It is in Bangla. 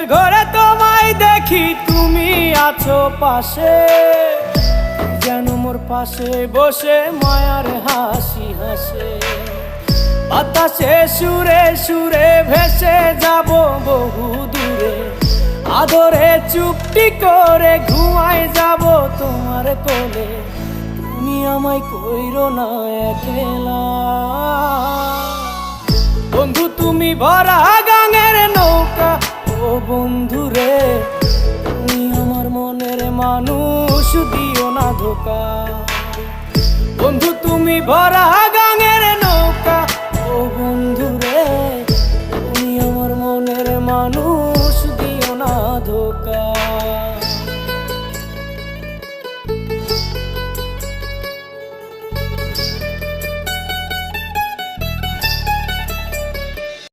ঘুমের ঘরে তোমায় দেখি, তুমি আছো পাশে, যেন মোর পাশে বসে মায়ার হাসি হাসে। বাতাসে সুরে সুরে ভেসে যাব বহু দূরে, আদরে চুপটি করে ঘুমায় যাব তোমার কোলে। তুমি আমায় কইরো না একলা বন্ধু, তুমি ভরা গাঙের নৌকা। ও বন্ধু রে, তুমি আমার মনের মানুষ, দিও না ধোকা। বন্ধু তুমি ভরা